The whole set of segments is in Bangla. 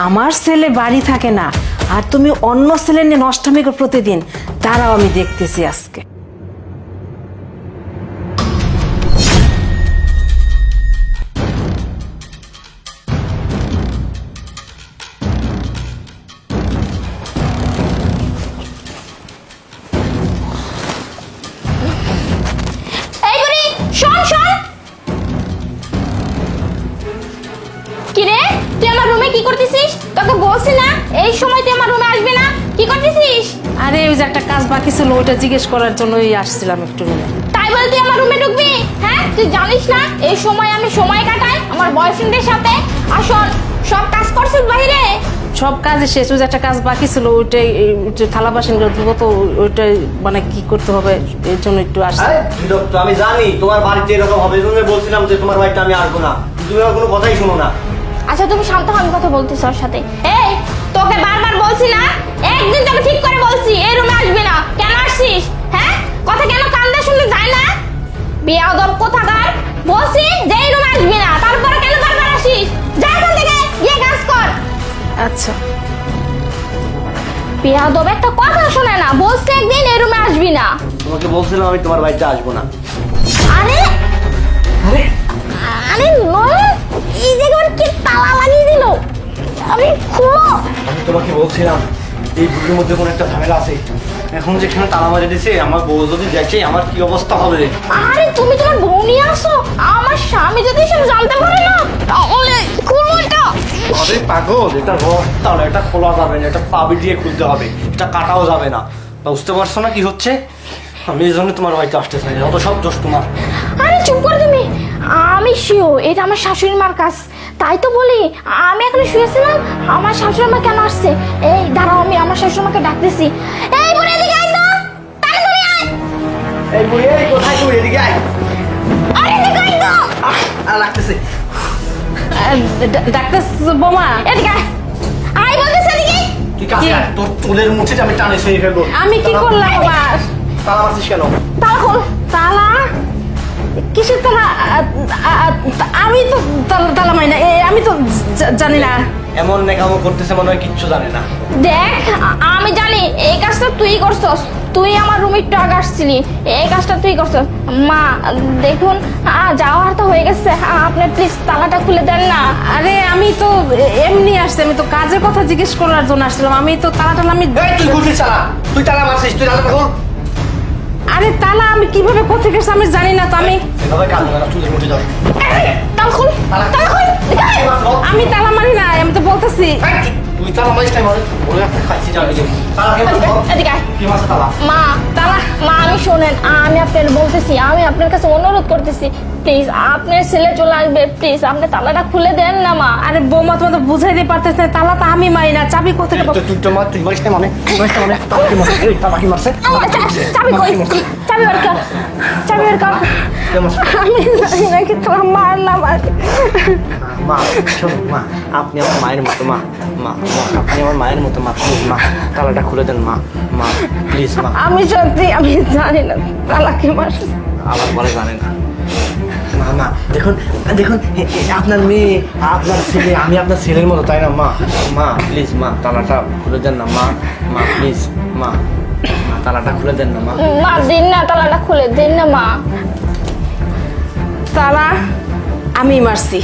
আমার ছেলে বাড়ি থাকে না আর তুমি অন্য ছেলে নিয়ে নষ্টামি করো প্রতিদিন, তারাও আমি দেখতেছি আজকে। কিরে তুই আমার রুমে কি করতেছিস? তোকে বলছি না এই সময় তুই আমার রুমে আসবি না, কি করতেছিস? আরে ওই যে একটা কাজ বাকি ছিল ওইটা জিজ্ঞেস করার জন্যই আসছিলাম একটু রুমে। তাই বলে তুই আমার রুমে ঢুকবি? হ্যাঁ, তুই জানিস না এই সময় আমি সময় কাটাই আমার বয়ফ্রেন্ডের সাথে। আসল সব কাজ করছিস বাইরে। সব কাজে শেষ, ওই যে একটা কাজ বাকি ছিল ওইটাই, থালা বাসন ধুবো তো ওইটাই মানে কি করতে হবে এর জন্য একটু আসছি। বিরক্ত, আমি জানি তোমার বাড়িতে এরকম হবে, তুমি বলছিলাম যে তোমার বাড়িতে আমি আসবো না, তুমি আমার কোনো কথাই শোনো না। আচ্ছা তুমি শান্ত হও, আমি কথা বলতেছি ওর সাথে। এই তোকে বারবার বলছি না, একদিন তোকে ঠিক করে বলছি এই রুমে আসবি না, কেন আসছিস? হ্যাঁ, কথা কেন কান্দা শুনতে যায় না? বেয়াদব কোথাকার, বলছি যে এই রুমে আসবি না, তারপরে কেন বারবার আসিস? যা এখান থেকে, গিয়ে কাজ কর। আচ্ছা বেয়াদব একটা কথা শোনে না, বলছি একদিন এই রুমে আসবি না। তোমাকে বলছিলাম আমি তোমার বাড়িতে আসবো না। আরে আরে আরে নয়, এই জায়গায় কি তালা লাগিয়ে দিল? আমি খুলো। আমি তোমাকে বলছিলাম এই বুকের মধ্যে কোনো একটা ঝামেলা আছে, এখন যেখানে তালা মারি দিছে আমার বউ যদি দেখে আমার কি অবস্থা হবে। আরে তুমি তোমার বউ নিয়ে আসো, আমার স্বামী যদি এসব জানতে পারে না তাহলে খুলো এটা। আরে পাগল, এটা রস্তা না, এটা খোলা যাবে না, এটা চাবি দিয়ে খুলতে হবে, এটা কাটাও যাবে না। বুঝতে পারছো না কি হচ্ছে? আমি এই জন্য তোমার বাড়িতে আসতে চাই, অত সব দোষ তোমার। আরে চুপ করে তুমি, আমি শিও এটা আমার শাশুড়ি মার কাজ, তাই তো বলি। আমি এখন শুয়েছিলাম, আমার শাশুড়ি মা কেন আসছে? এই দাঁড়াও, আমি আমার শাশুড়ি মাকে ডাকতেছি। এই বুড়ি এদিকে আয় তো, তাড়াতাড়ি আয়। এই বুড়ি, এই কোথায় তুমি? এদিকে আয়। আরে এদিকে আয় তো। লাগতেছে। ডাক্তার বোমা, এদিকে আয়, আয় বলতেছে এদিকে। তুই কাছে আয়, তোর চুলের মুঠে আমি টানে সেই ফেলবো। আমি কি করলাম আবার? তালা মারছিস কেন? তালা খোল। তালা? কিসের তালা? আমি তো তালা মারি না, আমি তো জানি না। এমন নেকামো করতেছে মনে হয় কিচ্ছু জানে না। দেখ আমি জানি এই কাজটা তুই করছস, তুই আমার রুমে একটু আগে আসছিলি, এই কাজটা তুই করছস। মা দেখুন, যাওয়ার তো হয়ে গেছে, আপনি প্লিজ তালাটা খুলে দেন না। আরে আমি তো এমনি আসছি, আমি তো কাজের কথা জিজ্ঞেস করার জন্য আসছিলাম। আমি তো তালা আমি এই তুই খুলছিস তালা, তুই তালা মারছিস, তুই তালাটা খোল। আরে তালা আমি কিভাবে কোথা গেছে আমি জানি না তো। আমি এভাবে কাজ হবে না, চুলের মুঠে যাবে। তালা খুল, তালা খুল। আমি তালা মারি না, আমি তো বলতেছি। তুই তালা মারিস টাইম হবে বলে আপনি খাইছি যাবে। তালা কেন এদিকে আয়। কি মাছ তালা? মা তালা, মা আমি শোনেন, আমি আপনার বলতেছি, আমি আপনার কাছে অনুরোধ করতেছি, প্লিজ আপনার ছেলে চলে আসবে, প্লিজ আপনি তালাটা খুলে দেন না মা। আরে বৌমা তোমার তো বুঝাইতে পারতেছ না, তালা তো আমি মারি না, চাবি কোথেকে পাবো? তুই তো মার, তুই মারিস টাইম মানে, তুই মারিস টাইম মানে, তালা কি মারছে? এই তালা কি মারছে? চাবি কই? চাবি বের কর, চাবি বের কর। আমি জানি না কি তোর মারলাম আর মা শোনো মা, আপনি আমার মায়ের মতো মা, মা আপনি আমার মায়ের মতো মা, প্লিজ মা তালাটা খুলে দেন মা, মা প্লিজ মা। আমি সত্যি আমি জানি না তালা কি মারছে। আবার বলে জানে না। মা মা দেখুন দেখুন, আপনার মেয়ে আপনার ছেলে, আমি আপনার ছেলের মতো তাই না মা? মা প্লিজ মা তালাটা খুলে দেন না মা, মা প্লিজ মা, মা তালাটা খুলে দেন না মা। মা দিন না, তালাটা খুলে দিন না মা। তালা আমি মারছি,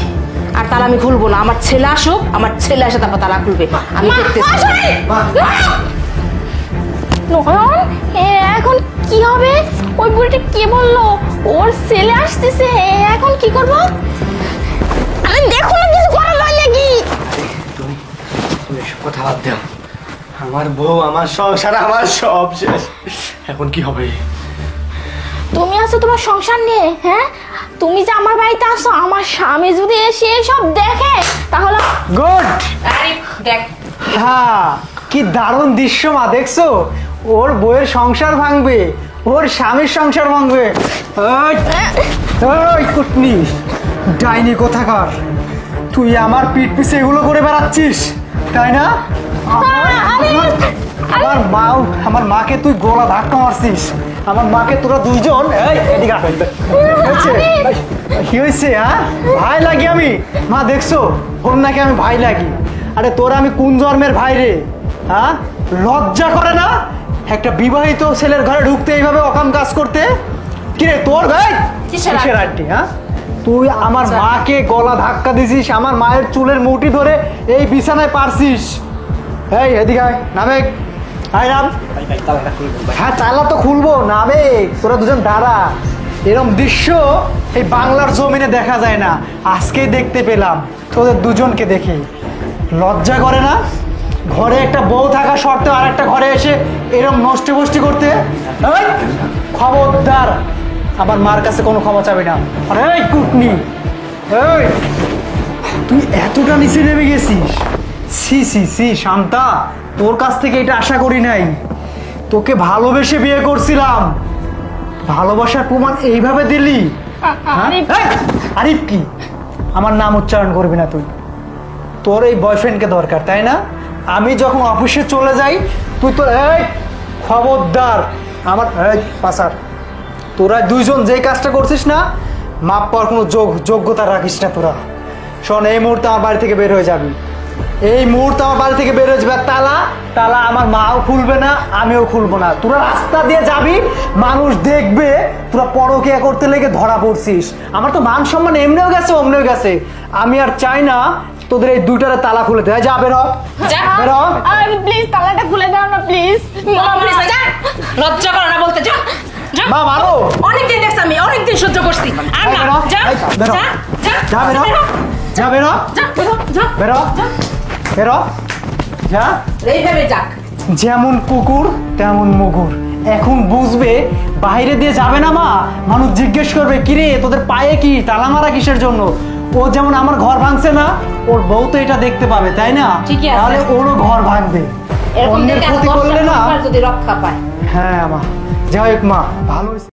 আর তালা আমি খুলবো না। আমার ছেলে আসুক, আমার ছেলে আসে তারপর তালা খুলবে। আমি মা, দেখতেছি। মা নয়ন, এখন কি হবে? ওই বুড়িটা কে বললো ওর ছেলে আসতেছে, এখন কি করব? আরে দেখো না কিছু করা যায় নাকি? তুমি তুমি এসব কথা বাদ দাও, আমার বউ আমার সংসার আমার সব শেষ, এখন কি হবে? তুমি আছো তোমার সংসার নিয়ে, হ্যাঁ? তুমি যে আমার বাড়িতে আসো, আমার স্বামী যদি এসে সব দেখে তাহলে গুড। আরে দেখ, হ্যাঁ, কি দারুণ দৃশ্য মা, দেখছো? ওর বউয়ের সংসার ভাঙবে, ওর স্বামীর সংসার ভাঙবে। ওই ওই কুটনি ডাইনি কোথাকার, তুই আমার পিঠ পিছে এগুলো করে বেড়াচ্ছিস তাই না? আমার মা, আমার মাকে তুই গোলা ধাক্কা মারছিস, আমার মাকে তোরা দুইজন। এই এদিকে আয়। হয়েছে? কি হয়েছে? হ্যাঁ, ভাই লাগি আমি? মা দেখছো ওর নাকি আমি ভাই লাগি, আরে তোর আমি কোন জন্মের ভাই রে? হ্যাঁ, লজ্জা করে না একটা বিবাহিত ছেলের ঘরে ঢুকতে এইভাবে অকাম কাজ করতে? কিরে তোর ভাই কিসের আন্টি? হ্যাঁ, তুই আমার মাকে গলা ধাক্কা দিছিস, আমার মায়ের চুলের মুঠি ধরে এই বিছানায় পারছিস। এই এদিকে আয়, নামে আয় নাম। হ্যাঁ তালা তো খুলবো, নামে তোরা দুজন দাঁড়া। এরকম দৃশ্য এই বাংলার জমিনে দেখা যায় না, আজকেই দেখতে পেলাম তোদের দুজনকে দেখে। লজ্জা করে না ঘরে একটা বউ থাকা সত্ত্বেও আর একটা ঘরে এসে এরকম নষ্টি বষ্টি করতে? এই, খবরদার আমার মার কাছে কোনো ক্ষমা চাবি না। আরে এই কুটনি, এই তুই এতটা নিচে নেমে গেছিস? সি সি সি শান্তা, তোর কাছ থেকে এটা আশা করি নাই। তোকে ভালোবেসে বিয়ে করছিলাম, ভালোবাসার প্রমাণ এইভাবে দিলি? হ্যাঁ? এই, আরিফ কি? আমার নাম উচ্চারণ করবি না তুই। তোর এই বয়ফ্রেন্ডকে দরকার তাই না? আমি যখন অফিসে চলে যাই তুই তোর এই খবরদার আমার এই পাসার, তোরা দুইজন যেই কাজটা করছিস না, মাপ পাওয়ার কোনো যোগ্যতা রাখিস না তোরা। শোন, এই মুহূর্তে আমার বাড়ি থেকে বের হয়ে যাবি, এই মুহূর্তে আমার বাড়ি থেকে বের হয়ে যাবে। তালা তালা আমার মাও খুলবে না, আমিও খুলবো না। তোরা রাস্তা দিয়ে যাবি, মানুষ দেখবে তোরা পরকীয়া করতে লেগে ধরা পড়ছিস। আমার তো মান সম্মান এমনিও গেছে অমনিও গেছে। আমি আর চাই না তোদের এই দুইটারে তালা খুলে দেয়। যা বের হ, যা। বের হ। প্লিজ তালাটা খুলে দাও না প্লিজ। লজ্জা করে না বলতে? যা যা। মা মারো। অনেকদিন দেখছি আমি, অনেকদিন সহ্য করছি। আর এই না, বেরো, যা এই বেরো। যা যা যা বের হ, যা বের হ, যা যা বের হ, বের হ, যা। এইভাবে যাক। যেমন কুকুর তেমন মুগুর। এখন বুঝবে, বাইরে দিয়ে যাবে না মা, মানুষ জিজ্ঞেস করবে কিরে তোদের পায়ে কি তালা মারা কিসের জন্য? ও যেমন আমার ঘর ভাঙছে না, ওর বউ তো এটা দেখতে পাবে তাই না? ঠিকই আছে। তাহলে ওরও ঘর ভাঙবে। এরকম অন্যের দেখে ক্ষতি করলে না। যদি রক্ষা পায়। হ্যাঁ মা, যাই হোক মা, ভালো হয়েছে।